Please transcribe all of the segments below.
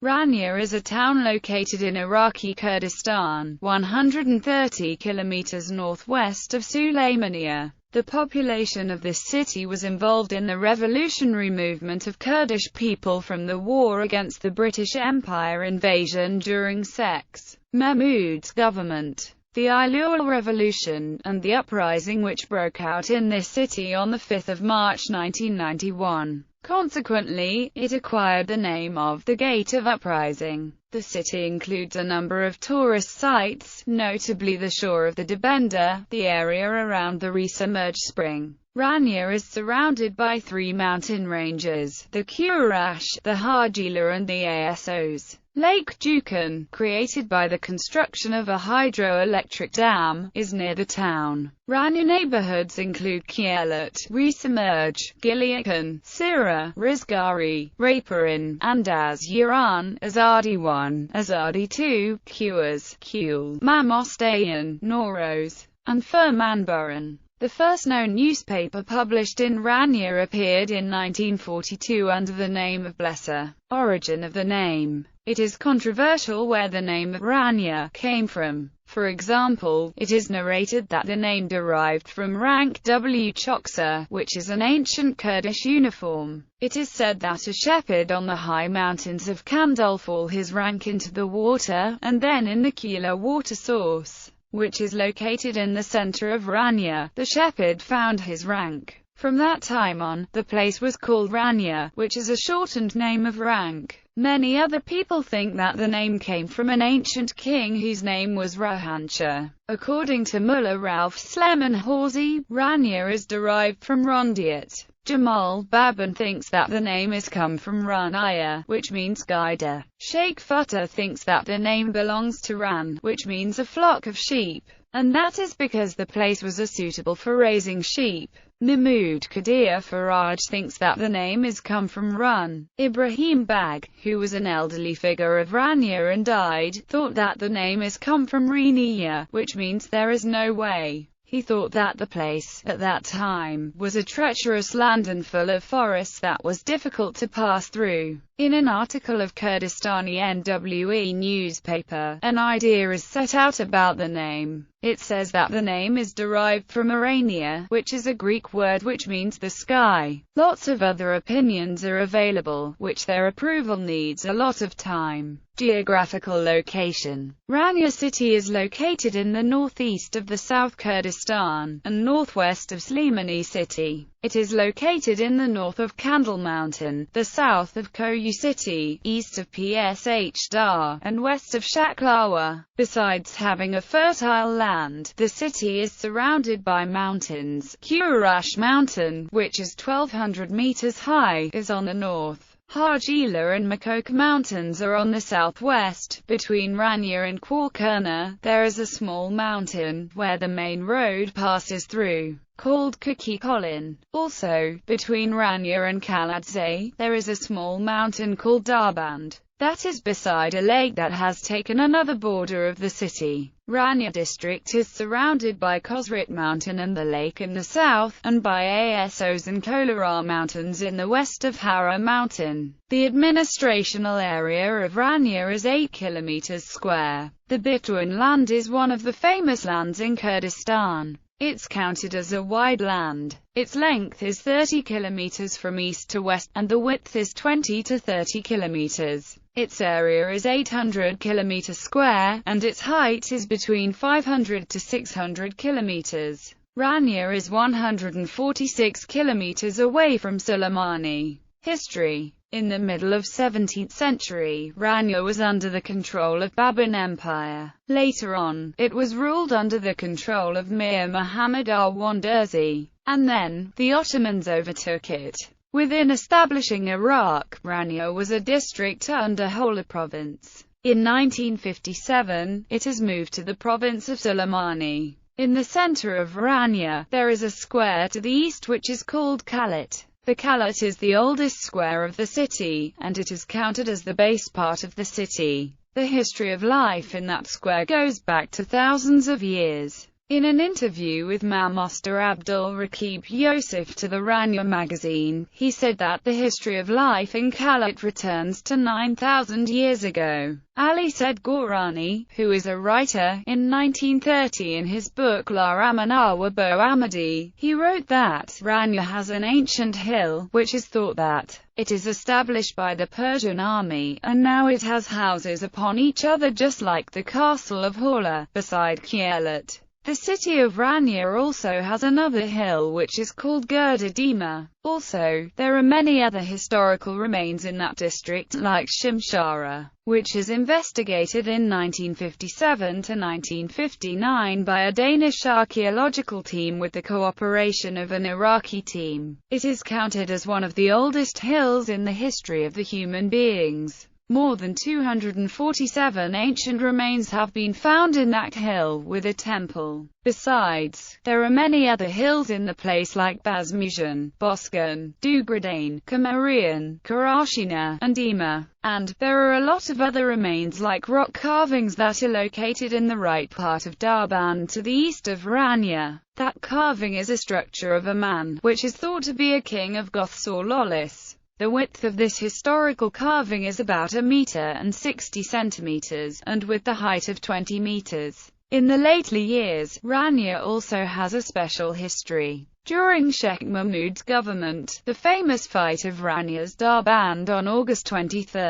Ranya is a town located in Iraqi Kurdistan, 130 kilometers northwest of Sulaymaniyah. The population of this city was involved in the revolutionary movement of Kurdish people from the war against the British Empire invasion during Sheikh Mahmud's government, the Ailul Revolution, and the uprising which broke out in this city on 5 March 1991. Consequently, it acquired the name of the Gate of Uprising. The city includes a number of tourist sites, notably the shore of the Dibenda, the area around the resubmerged spring. Ranya is surrounded by three mountain ranges, the Kurash, the Harjila and the Asos. Lake Dukan, created by the construction of a hydroelectric dam, is near the town. Ranya neighborhoods include Kielat, Resubmerge, Giliakan, Sira, Rizgari, Raparin, Andaz Yaran, Azadi 1, Azadi 2, Kuas, Kul, Mamostayan, Noros, and Furmanburan. The first known newspaper published in Ranya appeared in 1942 under the name of Blesser. Origin of the name. It is controversial where the name of Ranya came from. For example, it is narrated that the name derived from rank W Choksa, which is an ancient Kurdish uniform. It is said that a shepherd on the high mountains of Kandul fall his rank into the water, and then in the Kula water source, which is located in the center of Ranya, the shepherd found his rank. From that time on, the place was called Ranya, which is a shortened name of rank. Many other people think that the name came from an ancient king whose name was Rohanshah. According to Mullah Ralph Sleman Hawzi, Ranya is derived from Rondiat. Jamal Baban thinks that the name is come from Ranaya, which means guider. Sheikh Futter thinks that the name belongs to Ran, which means a flock of sheep, and that is because the place was suitable for raising sheep. Mahmoud Qadir Faraj thinks that the name is come from Run. Ibrahim Bag, who was an elderly figure of Ranya and died, thought that the name is come from Riniya, which means there is no way. He thought that the place, at that time, was a treacherous land and full of forests that was difficult to pass through. In an article of Kurdistani NWE newspaper, an idea is set out about the name. It says that the name is derived from Arania, which is a Greek word which means the sky. Lots of other opinions are available, which their approval needs a lot of time. Geographical location. Ranya city is located in the northeast of the South Kurdistan, and northwest of Slimani city. It is located in the north of Kandil Mountain, the south of Koyu city, east of Psh Dar, and west of Shaklawa. Besides having a fertile land, the city is surrounded by mountains. Kurash Mountain, which is 1,200 meters high, is on the north. Harjila and Makok mountains are on the southwest. Between Ranya and Quarkurna, there is a small mountain, where the main road passes through, called Kuki Kolin. Also, between Ranya and Kaladze, there is a small mountain called Darband, that is beside a lake that has taken another border of the city. Ranya district is surrounded by Kozrit Mountain and the lake in the south, and by Asos and Kolara Mountains in the west of Hara Mountain. The administrational area of Ranya is 8 kilometers square. The Bitwan land is one of the famous lands in Kurdistan. It's counted as a wide land. Its length is 30 kilometers from east to west, and the width is 20 to 30 kilometers. Its area is 800 kilometers square, and its height is between 500 to 600 kilometers. Ranya is 146 kilometers away from Suleimani. History. In the middle of 17th century, Ranya was under the control of Baban Empire. Later on, it was ruled under the control of Mir Muhammad Arwanderzi, and then, the Ottomans overtook it. Within establishing Iraq, Ranya was a district under Hola province. In 1957, it has moved to the province of Suleimani. In the center of Ranya, there is a square to the east which is called Kalat. The Kalat is the oldest square of the city, and it is counted as the base part of the city. The history of life in that square goes back to thousands of years. In an interview with Master Abdul Rakib Yosef to the Ranya magazine, he said that the history of life in Kalat returns to 9,000 years ago. Ali said Gorani, who is a writer, in 1930 in his book La Ramana wa Bo Amadi, he wrote that Ranya has an ancient hill, which is thought that it is established by the Persian army, and now it has houses upon each other just like the castle of Hawla, beside Kielat. The city of Ranya also has another hill which is called Gurdadima. Also, there are many other historical remains in that district, like Shimshara, which is investigated in 1957 to 1959 by a Danish archaeological team with the cooperation of an Iraqi team. It is counted as one of the oldest hills in the history of the human beings. More than 247 ancient remains have been found in that hill, with a temple. Besides, there are many other hills in the place like Basmujan, Boscan, Dugradane, Kamarian, Karashina, and Dima. And there are a lot of other remains like rock carvings that are located in the right part of Darban to the east of Ranya. That carving is a structure of a man, which is thought to be a king of Goths or Lolis. The width of this historical carving is about 1 meter and 60 centimeters, and with the height of 20 meters. In the later years, Ranya also has a special history. During Sheikh Mahmud's government, the famous fight of Ranya's Darband on August 23,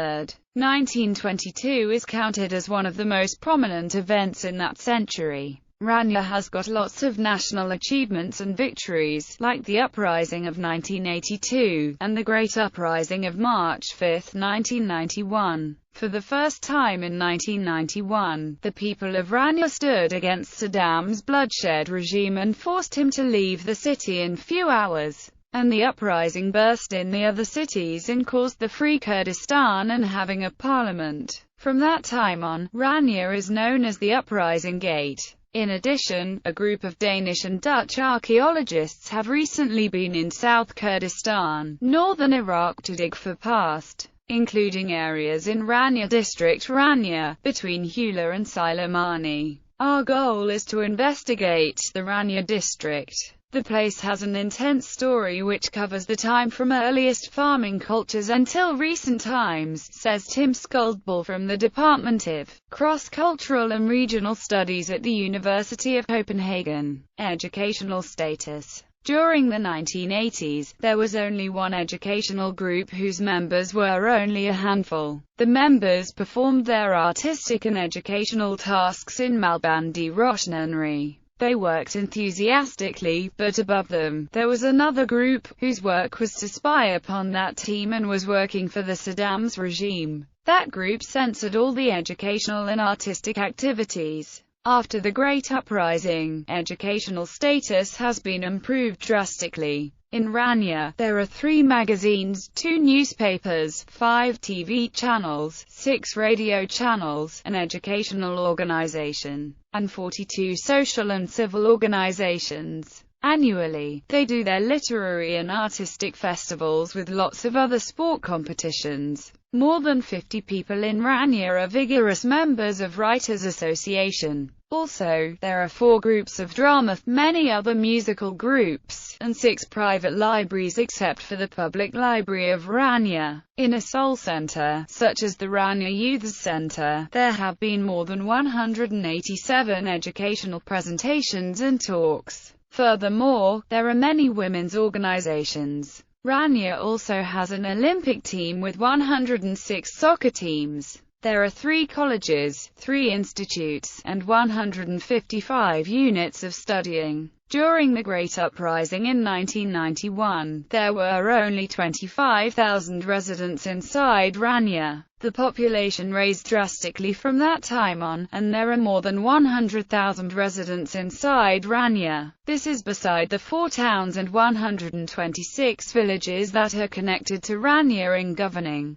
1922 is counted as one of the most prominent events in that century. Ranya has got lots of national achievements and victories, like the uprising of 1982, and the Great Uprising of March 5, 1991. For the first time in 1991, the people of Ranya stood against Saddam's bloodshed regime and forced him to leave the city in few hours. And the uprising burst in the other cities and caused the Free Kurdistan and having a parliament. From that time on, Ranya is known as the Uprising Gate. In addition, a group of Danish and Dutch archaeologists have recently been in South Kurdistan, northern Iraq to dig for past, including areas in Ranya district Ranya, between Hula and Silamani. Our goal is to investigate the Ranya district. The place has an intense story which covers the time from earliest farming cultures until recent times, says Tim Skuldball from the Department of Cross-Cultural and Regional Studies at the University of Copenhagen. Educational status. During the 1980s, there was only one educational group whose members were only a handful. The members performed their artistic and educational tasks in Malbandi Roshnanri. They worked enthusiastically, but above them, there was another group, whose work was to spy upon that team and was working for the Saddam's regime. That group censored all the educational and artistic activities. After the Great Uprising, educational status has been improved drastically. In Ranya, there are 3 magazines, 2 newspapers, 5 TV channels, 6 radio channels, an educational organization, and 42 social and civil organizations. Annually, they do their literary and artistic festivals with lots of other sport competitions. More than 50 people in Ranya are vigorous members of Writers' Association. Also, there are 4 groups of drama, many other musical groups, and 6 private libraries except for the public library of Ranya. In a Seoul center, such as the Ranya Youth Center, there have been more than 187 educational presentations and talks. Furthermore, there are many women's organizations. Ranya also has an Olympic team with 106 soccer teams. There are 3 colleges, 3 institutes, and 155 units of studying. During the Great Uprising in 1991, there were only 25,000 residents inside Ranya. The population raised drastically from that time on, and there are more than 100,000 residents inside Ranya. This is beside the 4 towns and 126 villages that are connected to Ranya in governing.